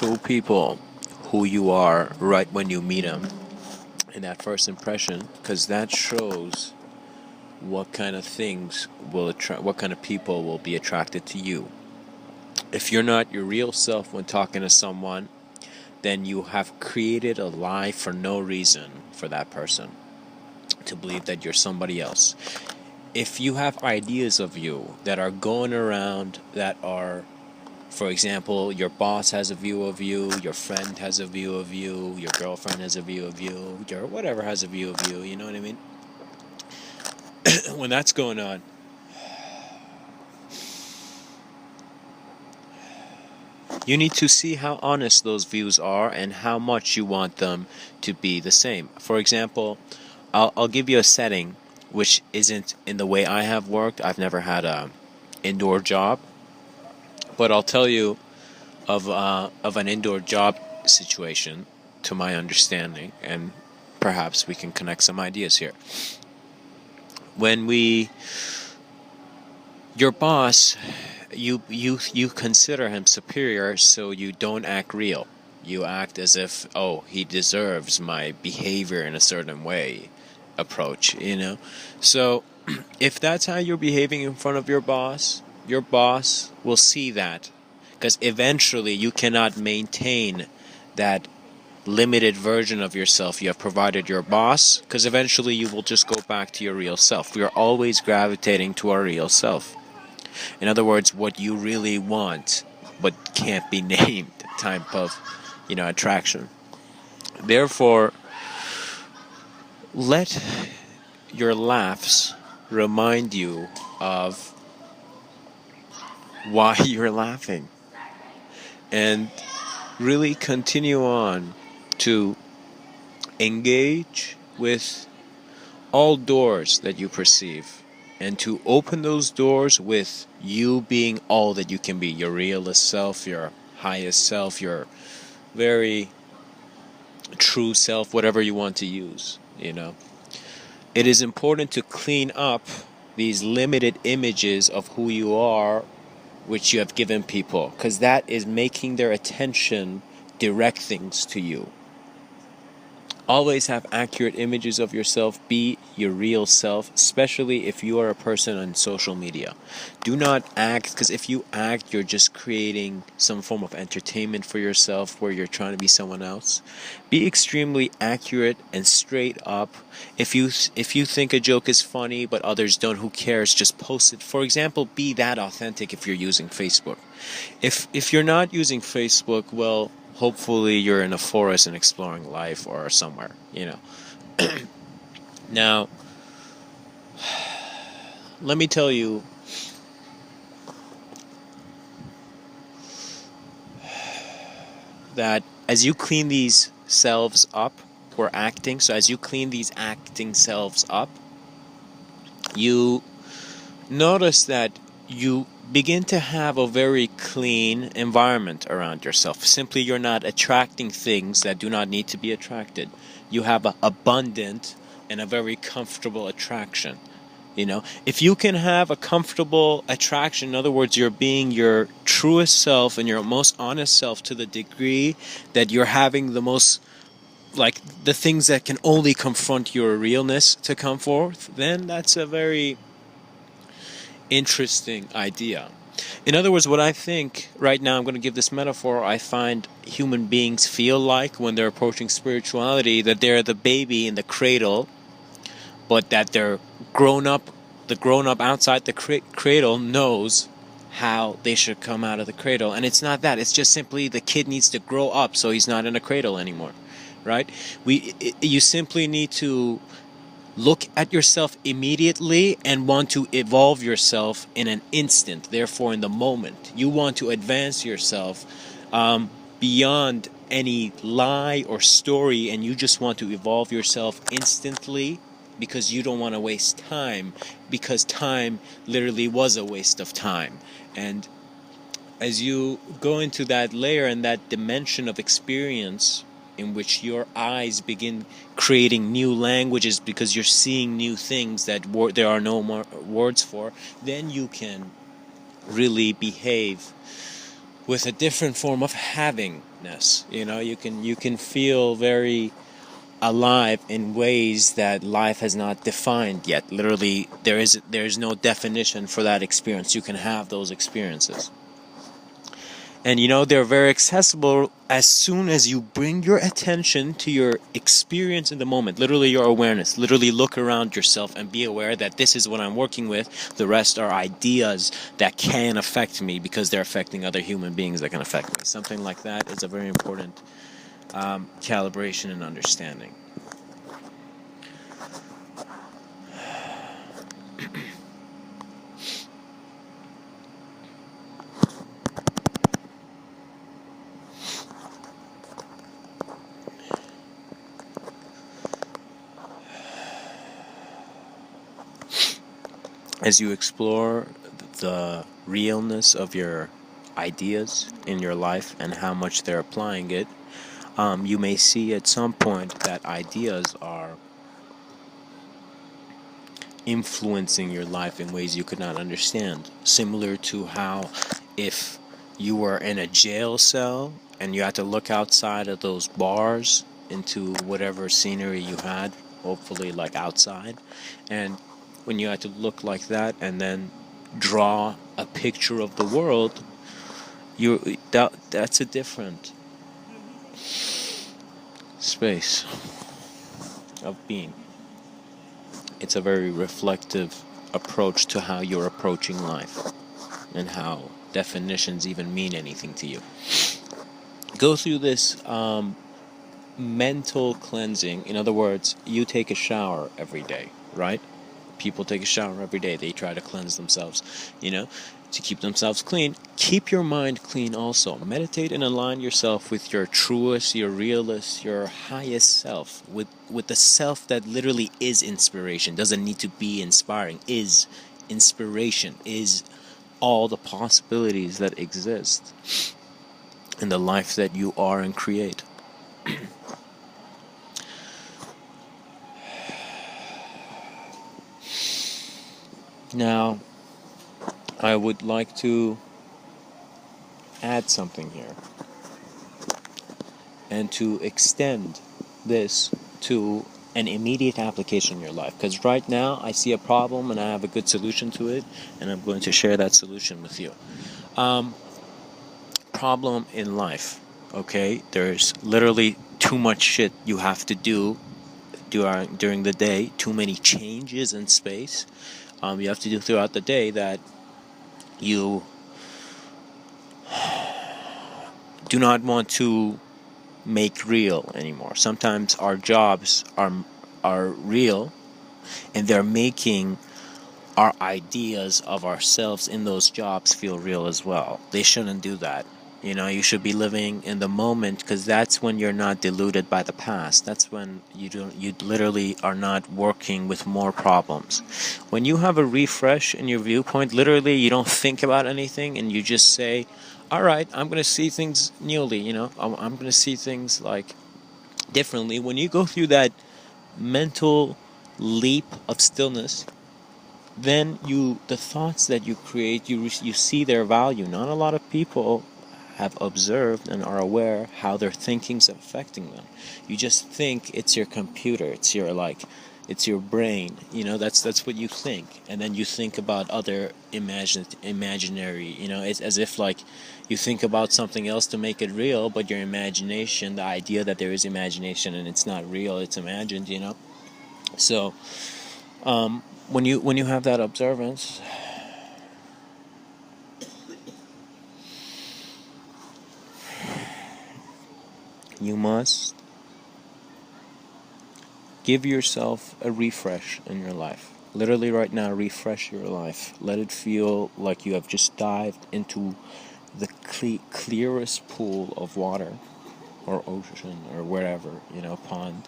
show people who you are right when you meet them in that first impression, because that shows what kind of things will attract, what kind of people will be attracted to you. If you're not your real self when talking to someone, then you have created a lie for no reason for that person to believe that you're somebody else. If you have ideas of you that are going around that are, for example, your boss has a view of you, your friend has a view of you, your girlfriend has a view of you, your whatever has a view of you, you know what I mean? When that's going on, you need to see how honest those views are and how much you want them to be the same. For example, I'll give you a setting which isn't in the way I have worked. I've never had a indoor job, but I'll tell you of an indoor job situation to my understanding, and perhaps we can connect some ideas here. When your boss, you consider him superior, so you don't act real. You act as if, oh, he deserves my behavior in a certain way approach, you know? So if that's how you're behaving in front of your boss will see that, because eventually you cannot maintain that limited version of yourself you have provided your boss, because eventually you will just go back to your real self. We are always gravitating to our real self. In other words, what you really want but can't be named type of, attraction. Therefore, let your laughs remind you of why you're laughing, and really continue on to engage with all doors that you perceive, and to open those doors with you being all that you can be, your realest self, your highest self, your very true self, whatever you want to use, It is important to clean up these limited images of who you are, which you have given people, because that is making their attention direct things to you. Always have accurate images of yourself. Be your real self, especially if you are a person on social media. Do not act, because if you act, you're just creating some form of entertainment for yourself where you're trying to be someone else. Be extremely accurate and straight up. If you think a joke is funny but others don't, who cares? Just post it. For example, be that authentic if you're using Facebook. If you're not using Facebook, well, hopefully you're in a forest and exploring life or somewhere, Now, let me tell you that as you clean these selves up, or acting, so as you clean these acting selves up, you notice that you begin to have a very clean environment around yourself. Simply, you're not attracting things that do not need to be attracted. You have an abundant and a very comfortable attraction. If you can have a comfortable attraction, in other words, you're being your truest self and your most honest self to the degree that you're having the most, like, the things that can only confront your realness to come forth, then that's a very interesting idea. In other words, what I think right now, I'm going to give this metaphor, I find human beings feel like when they're approaching spirituality, that they're the baby in the cradle, but that they're the grown up outside the cradle knows how they should come out of the cradle. And it's not that, it's just simply the kid needs to grow up so he's not in a cradle anymore, right? You simply need to look at yourself immediately and want to evolve yourself in an instant. Therefore, in the moment, you want to advance yourself beyond any lie or story, and you just want to evolve yourself instantly, because you don't want to waste time, because time literally was a waste of time. And as you go into that layer and that dimension of experience, in which your eyes begin creating new languages because you're seeing new things that there are no more words for, then you can really behave with a different form of havingness. You can feel very alive in ways that life has not defined yet. Literally, there is no definition for that experience. You can have those experiences. And they're very accessible as soon as you bring your attention to your experience in the moment. Literally your awareness. Literally look around yourself and be aware that this is what I'm working with. The rest are ideas that can affect me because they're affecting other human beings that can affect me. Something like that is a very important calibration and understanding. As you explore the realness of your ideas in your life and how much they're applying it, you may see at some point that ideas are influencing your life in ways you could not understand. Similar to how if you were in a jail cell and you had to look outside of those bars into whatever scenery you had, hopefully like outside, and when you had to look like that and then draw a picture of the world, that's a different space of being. It's a very reflective approach to how you're approaching life and how definitions even mean anything to you. Go through this mental cleansing. In other words, you take a shower every day, right? People take a shower every day. They try to cleanse themselves, to keep themselves clean. Keep your mind clean also. Meditate and align yourself with your truest, your realest, your highest self, with the self that literally is inspiration. Doesn't need to be inspiring. Is inspiration. Is all the possibilities that exist in the life that you are and create. Now, I would like to add something here and to extend this to an immediate application in your life. Because right now I see a problem and I have a good solution to it, and I'm going to share that solution with you. Problem in life, okay? There's literally too much shit you have to do during the day, too many changes in space you have to do throughout the day that you do not want to make real anymore. Sometimes our jobs are real, and they're making our ideas of ourselves in those jobs feel real as well. They shouldn't do that. You should be living in the moment, because that's when you're not deluded by the past. That's when you literally are not working with more problems. When you have a refresh in your viewpoint, literally you don't think about anything and you just say, all right, I'm going to see things newly, I'm going to see things like differently. When you go through that mental leap of stillness, then the thoughts that you create, you see their value. Not a lot of people have observed and are aware how their thinking's affecting them. You just think it's your computer, it's your brain, that's what you think, and then you think about other imaginary, it's as if like you think about something else to make it real, but your imagination, the idea that there is imagination and it's not real, it's imagined, so when you have that observance, you must give yourself a refresh in your life. Literally right now, refresh your life. Let it feel like you have just dived into the clearest pool of water or ocean or wherever, pond,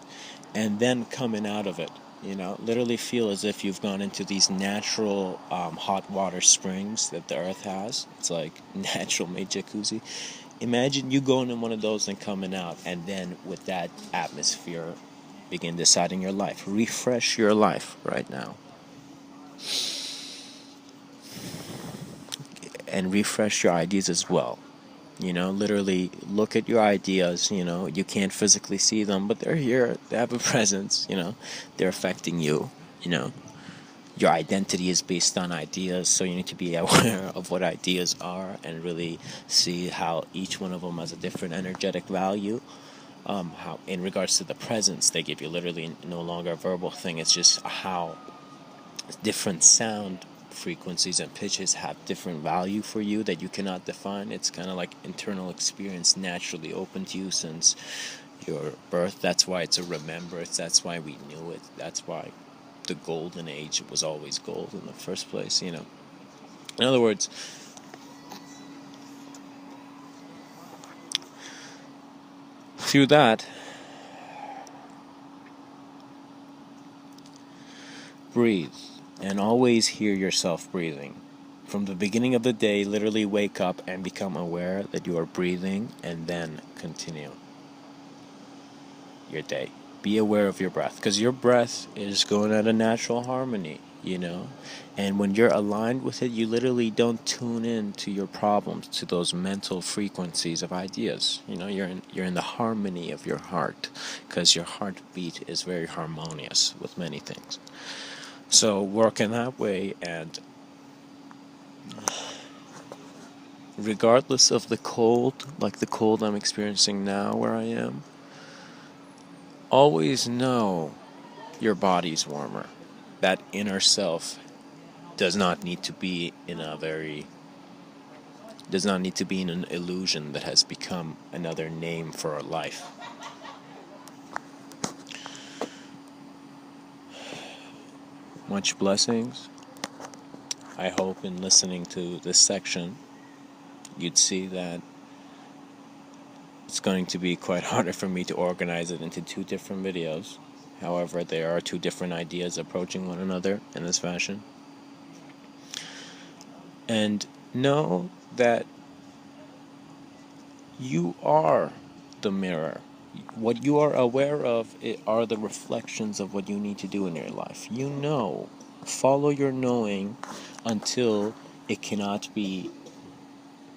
and then coming out of it. Literally feel as if you've gone into these natural hot water springs that the earth has. It's like natural made jacuzzi. Imagine you going in one of those and coming out, and then with that atmosphere, begin deciding your life. Refresh your life right now. And refresh your ideas as well. Literally look at your ideas. You can't physically see them, but they're here. They have a presence. They're affecting you. Your identity is based on ideas, so you need to be aware of what ideas are and really see how each one of them has a different energetic value. How, in regards to the presence they give you, literally no longer a verbal thing. It's just how different sound frequencies and pitches have different value for you that you cannot define. It's kind of like internal experience naturally open to you since your birth. That's why it's a remembrance. That's why we knew it. That's why the golden age was always gold in the first place. In other words, through that, breathe and always hear yourself breathing. From the beginning of the day, literally wake up and become aware that you are breathing, and then continue your day. Be aware of your breath, because your breath is going at a natural harmony, and when you're aligned with it, you literally don't tune in to your problems, to those mental frequencies of ideas. You're in the harmony of your heart, because your heartbeat is very harmonious with many things. So work in that way, and regardless of the cold, like the cold I'm experiencing now where I am, always know your body's warmer. That inner self does not need to be in an illusion that has become another name for a life. Much blessings. I hope in listening to this section, you'd see that it's going to be quite harder for me to organize it into two different videos. However, there are two different ideas approaching one another in this fashion. And know that you are the mirror. What you are aware of are the reflections of what you need to do in your life. Follow your knowing until it cannot be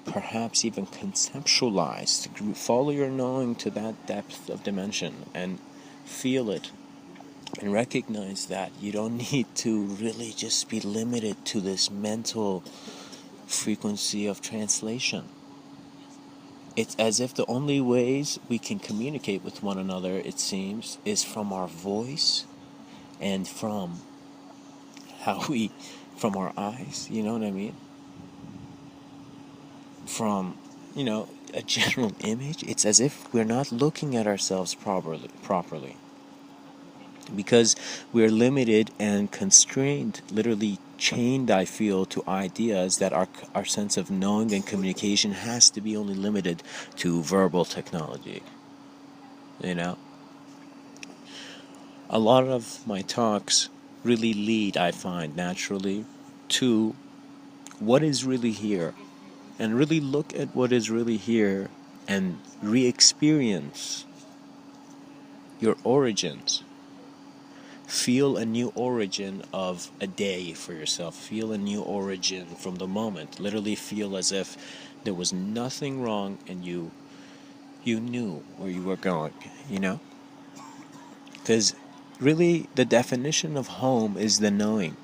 perhaps even conceptualized. Follow your knowing to that depth of dimension and feel it and recognize that you don't need to really just be limited to this mental frequency of translation. It's as if the only ways we can communicate with one another, it seems, is from our voice and from our eyes, you know what I mean? From, a general image. It's as if we're not looking at ourselves properly. Because we're limited and constrained, literally chained, I feel, to ideas that our sense of knowing and communication has to be only limited to verbal technology. A lot of my talks really lead, I find, naturally to what is really here, and really look at what is really here and re-experience your origins. Feel a new origin of a day for yourself. Feel a new origin from the moment. Literally feel as if there was nothing wrong and you knew where you were going, Because really the definition of home is the knowing.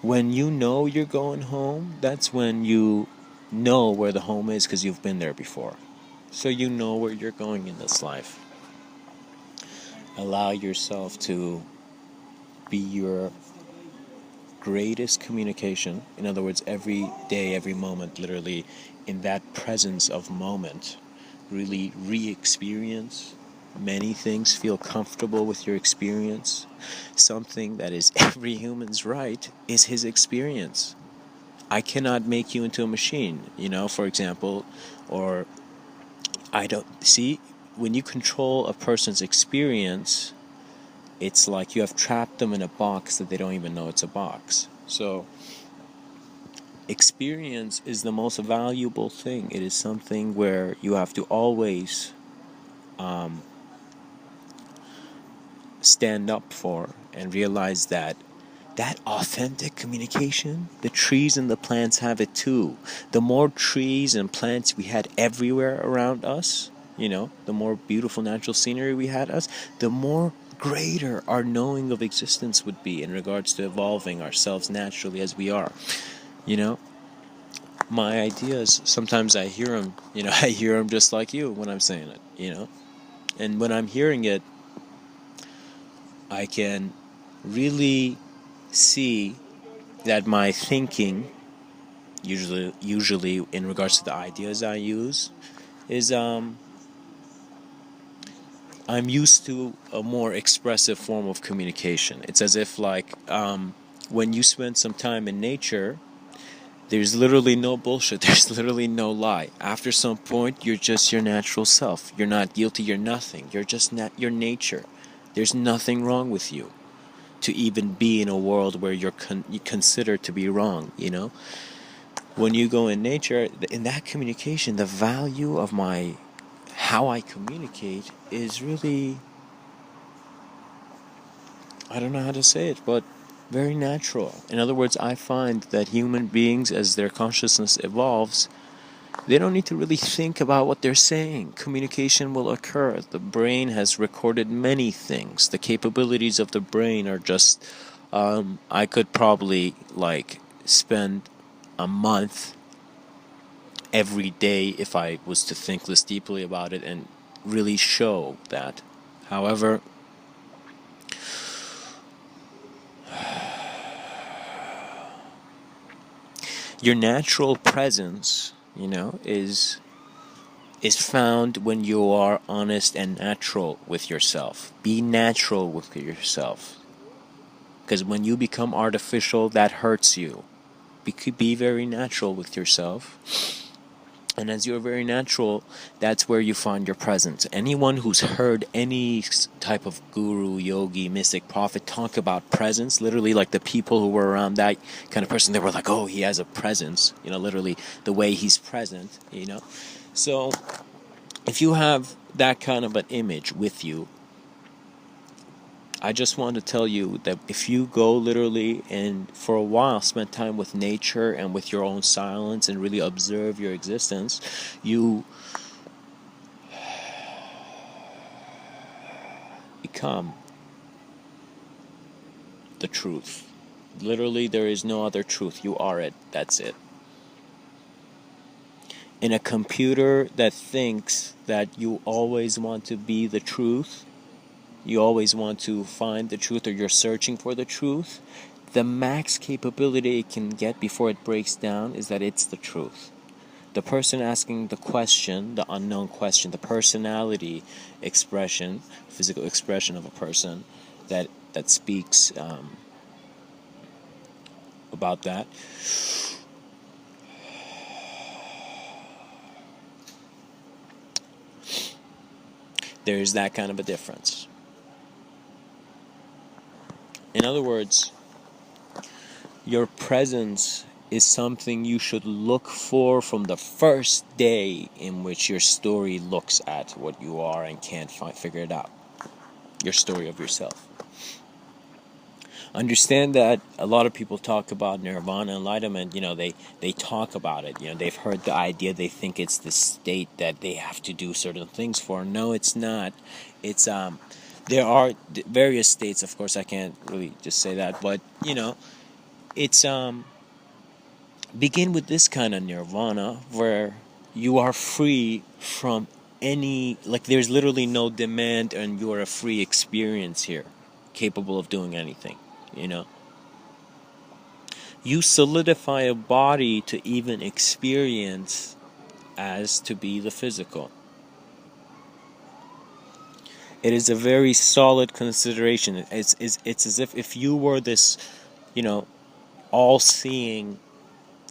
When you know you're going home, that's when you know where the home is, because you've been there before. So you know where you're going in this life. Allow yourself to be your greatest communication. In other words, every day, every moment, literally in that presence of moment, really re-experience many things. Feel comfortable with your experience. Something that is every human's right is his experience. I cannot make you into a machine, for example, or I don't see. When you control a person's experience, it's like you have trapped them in a box that they don't even know it's a box. So experience is the most valuable thing. It is something where you have to always stand up for and realize that that authentic communication, the trees and the plants have it too. The more trees and plants we had everywhere around us, the more beautiful natural scenery we had us, the more greater our knowing of existence would be in regards to evolving ourselves naturally as we are. My ideas, sometimes I hear them, I hear them just like you when I'm saying it, and when I'm hearing it, I can really see that my thinking, usually in regards to the ideas I use, is I'm used to a more expressive form of communication. It's as if when you spend some time in nature, there's literally no bullshit. There's literally no lie. After some point, you're just your natural self. You're not guilty. You're nothing. You're just your nature. There's nothing wrong with you to even be in a world where you consider to be wrong, When you go in nature, in that communication, the value of how I communicate is really, I don't know how to say it, but very natural. In other words, I find that human beings, as their consciousness evolves, they don't need to really think about what they're saying. Communication will occur. The brain has recorded many things. The capabilities of the brain are just, I could probably spend a month every day if I was to think this deeply about it and really show that. However, your natural presence, is found when you are honest and natural with yourself. Be natural with yourself. Because when you become artificial, that hurts you. Be very natural with yourself. And as you're very natural, that's where you find your presence. Anyone who's heard any type of guru, yogi, mystic, prophet talk about presence, literally like the people who were around that kind of person, they were like, oh, he has a presence, literally the way he's present, So if you have that kind of an image with you, I just want to tell you that if you go literally and for a while spend time with nature and with your own silence and really observe your existence, you become the truth. Literally, there is no other truth. You are it. That's it. In a computer that thinks that you always want to be the truth, you always want to find the truth, or you're searching for the truth, the max capability it can get before it breaks down is that it's the truth. The person asking the question, the unknown question, the personality expression, physical expression of a person that speaks about that, there's that kind of a difference. In other words, your presence is something you should look for from the first day in which your story looks at what you are and can't figure it out. Your story of yourself. Understand that a lot of people talk about nirvana, enlightenment, they talk about it, they've heard the idea, they think it's the state that they have to do certain things for. No, it's not. It's, there are various states, of course, I can't really just say that, but, it's, begin with this kind of nirvana where you are free from there's literally no demand and you are a free experience here, capable of doing anything, You solidify a body to even experience as to be the physical. It is a very solid consideration. It's as if you were this, all-seeing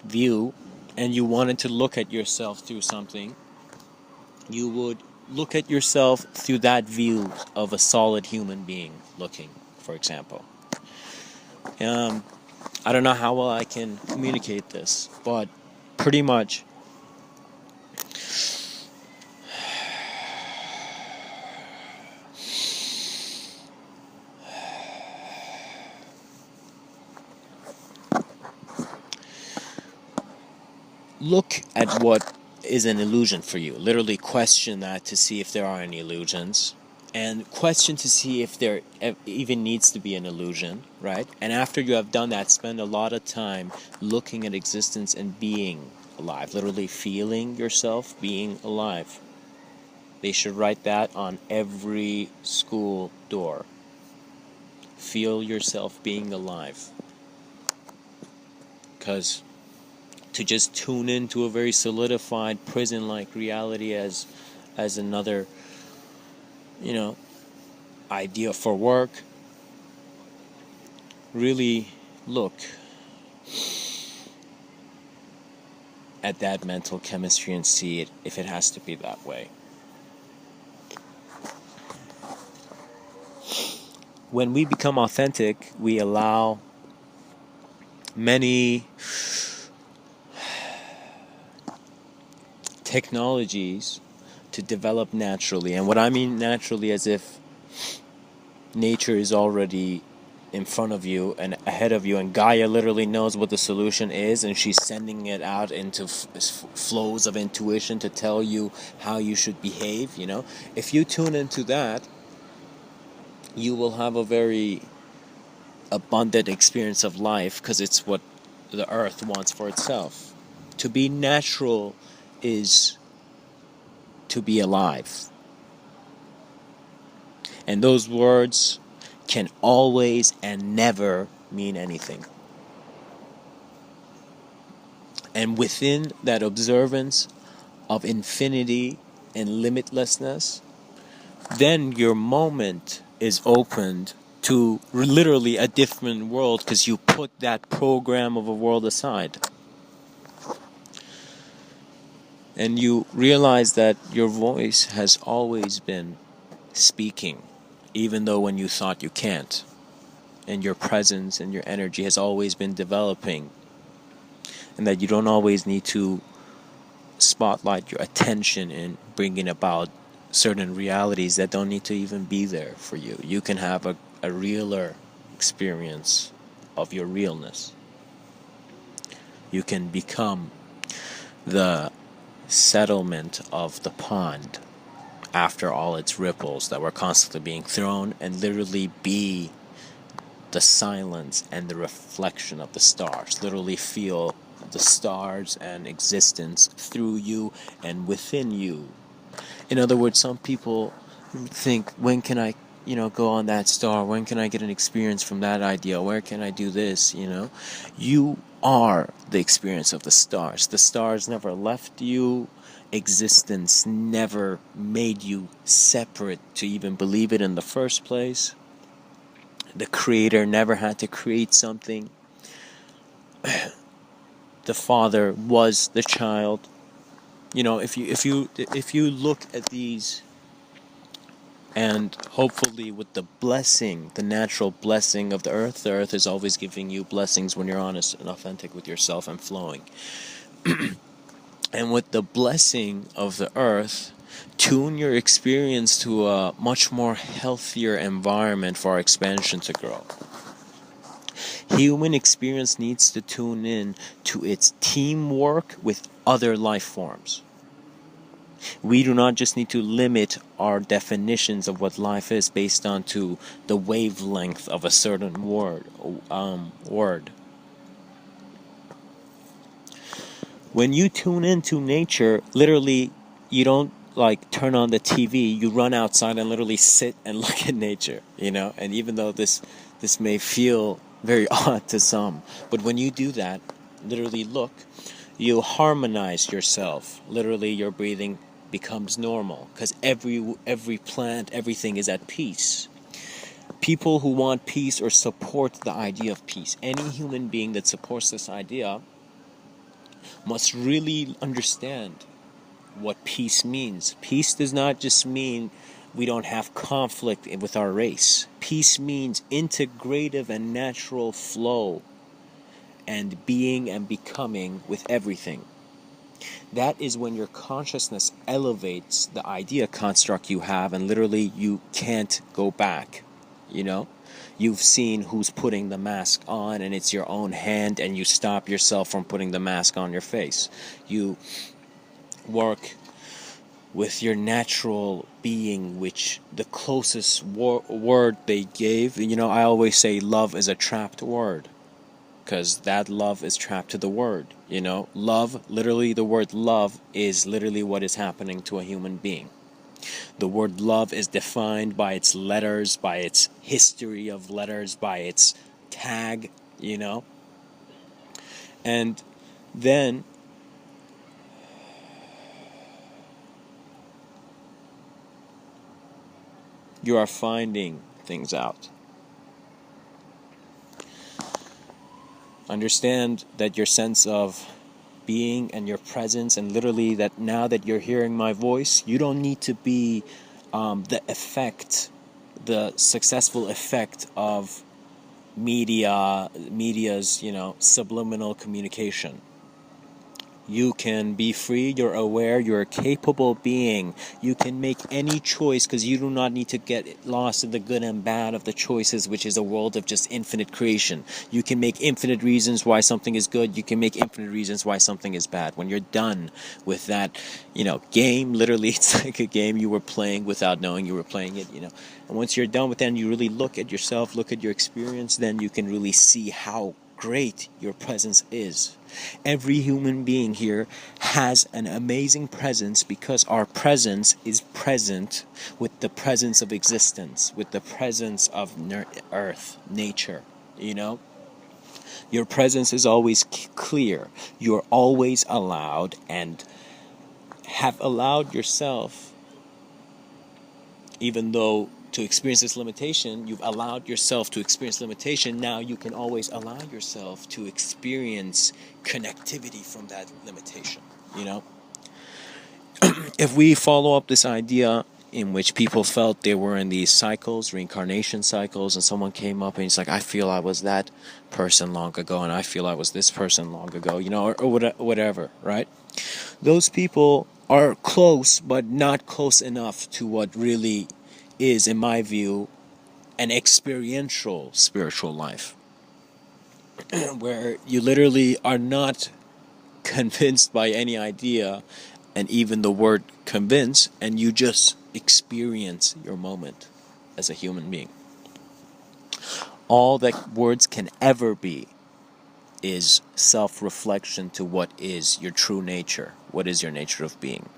view and you wanted to look at yourself through something, you would look at yourself through that view of a solid human being looking, for example. I don't know how well I can communicate this, but pretty much look at what is an illusion for you. Literally question that to see if there are any illusions. And question to see if there even needs to be an illusion, right? And after you have done that, spend a lot of time looking at existence and being alive. Literally feeling yourself being alive. They should write that on every school door. Feel yourself being alive. Because to just tune into a very solidified prison-like reality as another, idea for work, really look at that mental chemistry and see it if it has to be that way. When we become authentic, we allow many technologies to develop naturally. And what I mean naturally, as if nature is already in front of you and ahead of you, and Gaia literally knows what the solution is, and she's sending it out into flows of intuition to tell you how you should behave. If you tune into that, you will have a very abundant experience of life, because it's what the earth wants for itself. To be natural is to be alive. And those words can always and never mean anything. And within that observance of infinity and limitlessness, then your moment is opened to literally a different world, because you put that program of a world aside. And you realize that your voice has always been speaking, even though when you thought you can't. And your presence and your energy has always been developing. And that you don't always need to spotlight your attention in bringing about certain realities that don't need to even be there for you. You can have a realer experience of your realness. You can become the settlement of the pond after all its ripples that were constantly being thrown, and literally be the silence and the reflection of the stars. Literally feel the stars and existence through you and within you. In other words, some people think, when can I, go on that star? When can I get an experience from that idea? Where can I do this? You are the experience of the stars. The stars never left you. Existence never made you separate to even believe it in the first place. The creator never had to create something. The father was the child. If you look at these, and hopefully with the blessing, the natural blessing of the earth is always giving you blessings when you're honest and authentic with yourself and flowing. And with the blessing of the earth, tune your experience to a much more healthier environment for our expansion to grow. Human experience needs to tune in to its teamwork with other life forms. We do not just need to limit our definitions of what life is based on to the wavelength of a certain word. When you tune into nature, literally, you don't turn on the TV. You run outside and literally sit and look at nature. And even though this may feel very odd to some, but when you do that, literally look, you harmonize yourself. Literally, your breathing becomes normal, because every plant, everything is at peace. People who want peace or support the idea of peace, any human being that supports this idea, must really understand what peace means. Peace does not just mean we don't have conflict with our race. Peace means integrative and natural flow and being and becoming with everything. That is when your consciousness elevates the idea construct you have, and literally you can't go back. you know? You've seen who's putting the mask on, and it's your own hand, and you stop yourself from putting the mask on your face. You work with your natural being, which the closest word they gave, I always say love is a trapped word, because that love is trapped to the word. Love, literally, the word love is literally what is happening to a human being. The word love is defined by its letters, by its history of letters, by its tag, and then you are finding things out. Understand that your sense of being and your presence, and literally that now that you're hearing my voice, you don't need to be the successful effect of media's subliminal communication. You can be free, you're aware, you're a capable being. You can make any choice, because you do not need to get lost in the good and bad of the choices, which is a world of just infinite creation. You can make infinite reasons why something is good. You can make infinite reasons why something is bad. When you're done with that, game, literally it's like a game you were playing without knowing you were playing it, And once you're done with that and you really look at yourself, look at your experience, then you can really see how great your presence is. Every human being here has an amazing presence, because our presence is present with the presence of existence, with the presence of earth, nature, Your presence is always clear. You're always allowed, and have allowed yourself, even though to experience this limitation, you've allowed yourself to experience limitation. Now you can always allow yourself to experience connectivity from that limitation, If we follow up this idea in which people felt they were in these cycles, reincarnation cycles, and someone came up and he's like, I feel I was that person long ago, and I feel I was this person long ago, or whatever, right? Those people are close, but not close enough to what really is, in my view, an experiential spiritual life, where you literally are not convinced by any idea, and even the word convince, and you just experience your moment as a human being. All that words can ever be is self-reflection to what is your true nature, what is your nature of being.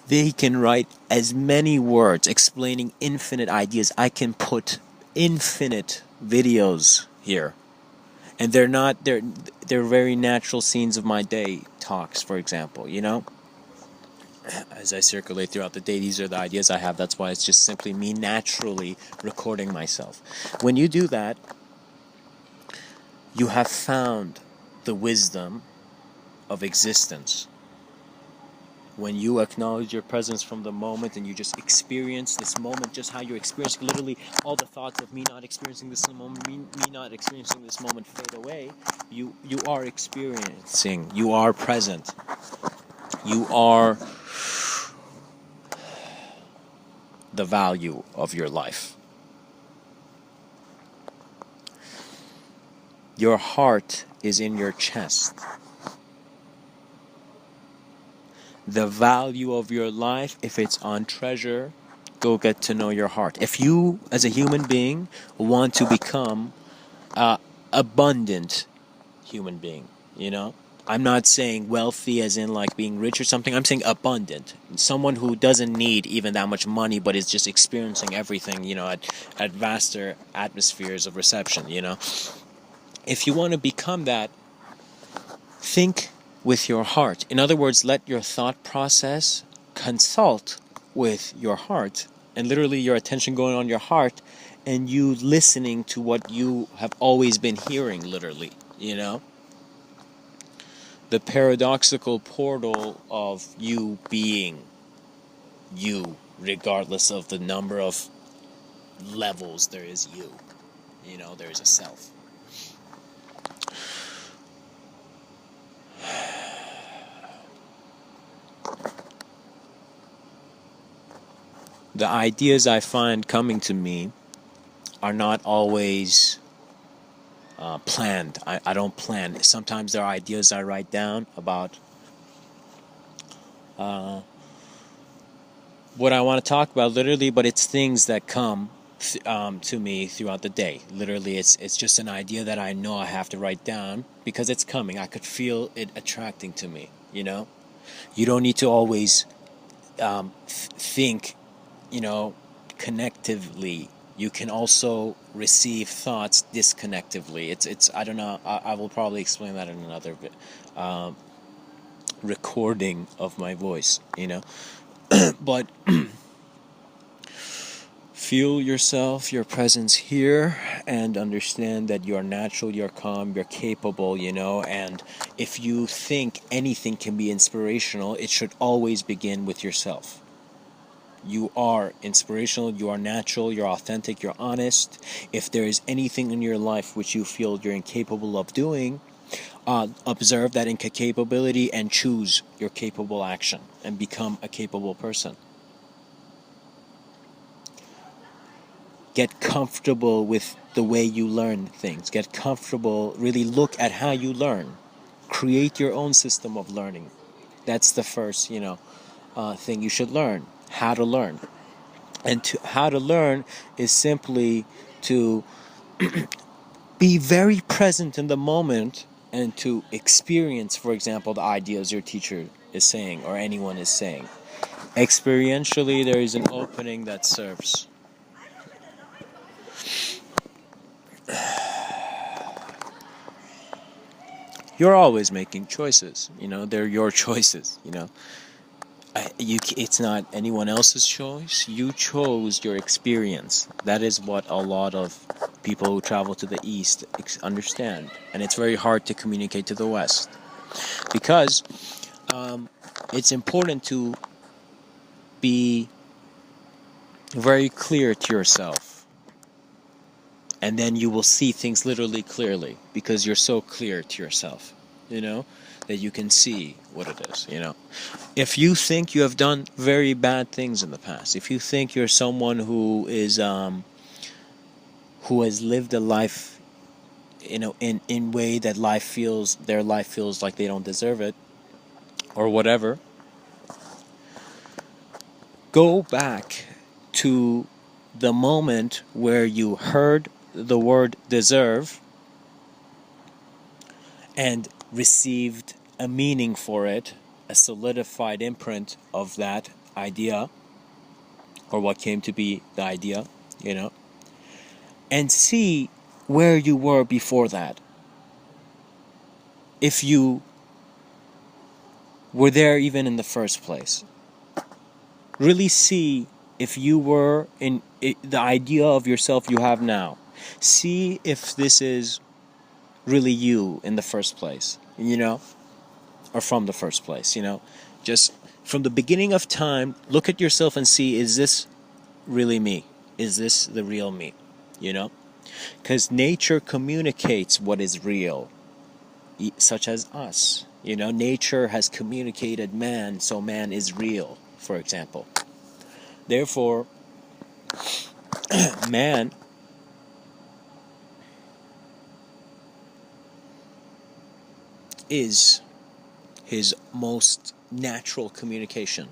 They can write as many words explaining infinite ideas. I can put infinite videos here, and they're very natural scenes of my day talks, for example, As I circulate throughout the day, these are the ideas I have. That's why it's just simply me naturally recording myself. When you do that, you have found the wisdom of existence. When you acknowledge your presence from the moment, and you just experience this moment, just how you experience, literally all the thoughts of me not experiencing this moment, me not experiencing this moment fade away, you are experiencing, you are present, you are the value of your life. Your heart is in your chest. The value of your life, if it's on treasure, go get to know your heart. If you, as a human being, want to become an abundant human being, I'm not saying wealthy as in like being rich or something. I'm saying abundant. Someone who doesn't need even that much money, but is just experiencing everything, at vaster atmospheres of reception, If you want to become that, think with your heart. In other words, let your thought process consult with your heart, and literally your attention going on your heart, and you listening to what you have always been hearing, literally, The paradoxical portal of you being you, regardless of the number of levels there is you. There is a self. The ideas I find coming to me are not always planned. I don't plan. Sometimes there are ideas I write down about what I want to talk about, literally, but it's things that come to me throughout the day. Literally, it's just an idea that I know I have to write down because it's coming. I could feel it attracting to me, you know? You don't need to always think, connectively. You can also receive thoughts disconnectively. It's I don't know. I will probably explain that in another bit. Recording of my voice, but feel yourself, your presence here, and understand that you're natural, you're calm, you're capable, and if you think anything can be inspirational, it should always begin with yourself. You are inspirational, you are natural, you're authentic, you're honest. If there is anything in your life which you feel you're incapable of doing, observe that incapability and choose your capable action and become a capable person. Get comfortable with the way you learn things. Get comfortable, really look at how you learn. Create your own system of learning. That's the first, thing you should learn. How to learn. And how to learn is simply to be very present in the moment and to experience, for example, the ideas your teacher is saying or anyone is saying. Experientially, there is an opening that serves. You're always making choices, they're your choices, it's not anyone else's choice. You chose your experience. That is what a lot of people who travel to the East understand. And it's very hard to communicate to the West. Because it's important to be very clear to yourself. And then you will see things literally clearly. Because you're so clear to yourself, that you can see what it is, If you think you have done very bad things in the past, if you think you're someone who is who has lived a life, in way that their life feels like they don't deserve it, or whatever, go back to the moment where you heard the word deserve and received a meaning for it, a solidified imprint of that idea, or what came to be the idea, and see where you were before that. If you were there even in the first place. Really see if you were in the idea of yourself you have now. See if this is really you in the first place, or from the first place, Just from the beginning of time, look at yourself and see, is this really me? Is this the real me? Because nature communicates what is real, such as us. Nature has communicated man, so man is real, for example. Therefore, man is his most natural communication.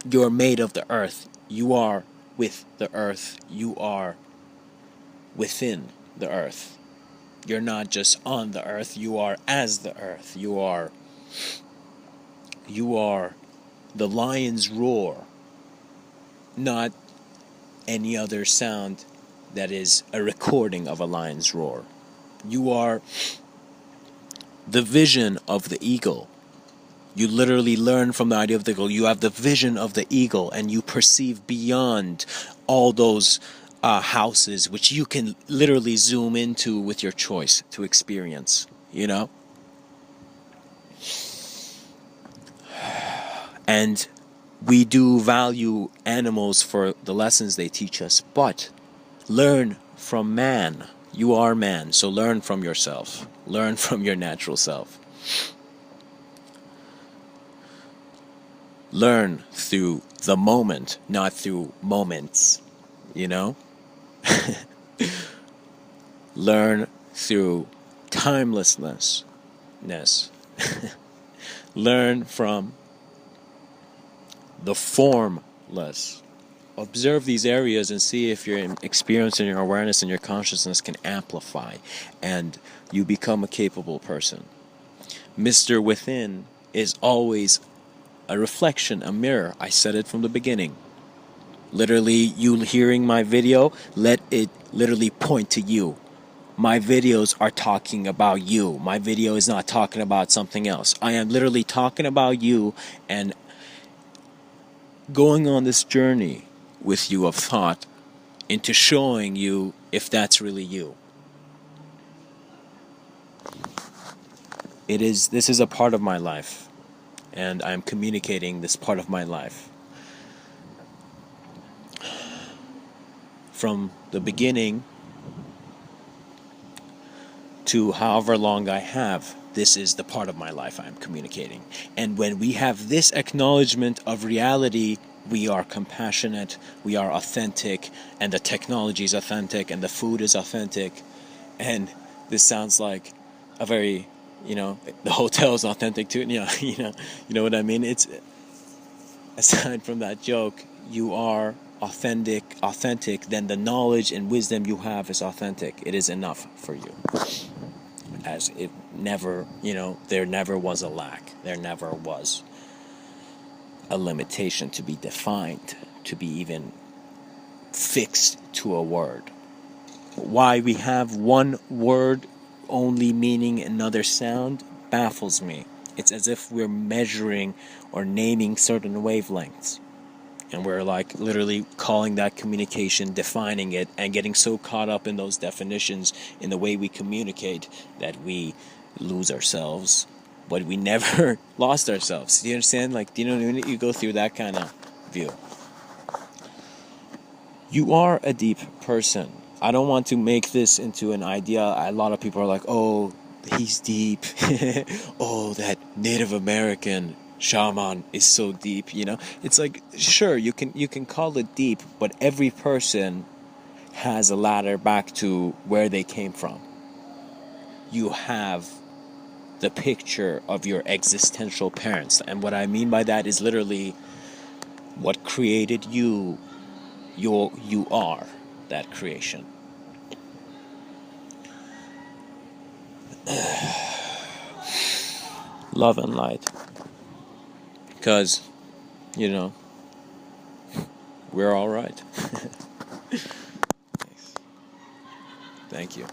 You're made of the earth. You are with the earth. You are within the earth. You're not just on the earth. You are as the earth. You are the lion's roar, not any other sound that is a recording of a lion's roar. You are the vision of the eagle. You literally learn from the idea of the eagle. You have the vision of the eagle, and you perceive beyond all those houses, which you can literally zoom into with your choice to experience, And we do value animals for the lessons they teach us, but learn from man. You are man, so learn from yourself. Learn from your natural self. Learn through the moment, not through moments, Learn through timelessness. Learn from the formless. Observe these areas and see if your experience and your awareness and your consciousness can amplify and you become a capable person. Mr.Within is always a reflection, a mirror. I said it from the beginning. Literally, you hearing my video, let it literally point to you. My videos are talking about you. My video is not talking about something else. I am literally talking about you and going on this journey with you of thought into showing you if that's really you. This is a part of my life, and I'm communicating this part of my life. From the beginning to however long I have, this is the part of my life I'm communicating. And when we have this acknowledgement of reality, we are compassionate, we are authentic, and the technology is authentic, and the food is authentic. And this sounds like a very, the hotel is authentic too. You know what I mean? It's, aside from that joke, you are authentic, then the knowledge and wisdom you have is authentic. It is enough for you. As it never, there never was a lack. There never was a limitation to be defined, to be even fixed to a word. Why we have one word only meaning another sound baffles me. It's as if we're measuring or naming certain wavelengths. And we're like literally calling that communication, defining it, and getting so caught up in those definitions in the way we communicate that we lose ourselves, but we never lost ourselves. Do you understand? Like, do you know what I mean? You go through that kind of view. You are a deep person. I don't want to make this into an idea. A lot of people are like, oh, he's deep. Oh, that Native American shaman is so deep, It's like, sure, you can call it deep, but every person has a ladder back to where they came from. You have the picture of your existential parents, and what I mean by that is literally what created you. You are that creation. Love and light. Because, we're all right. Thank you.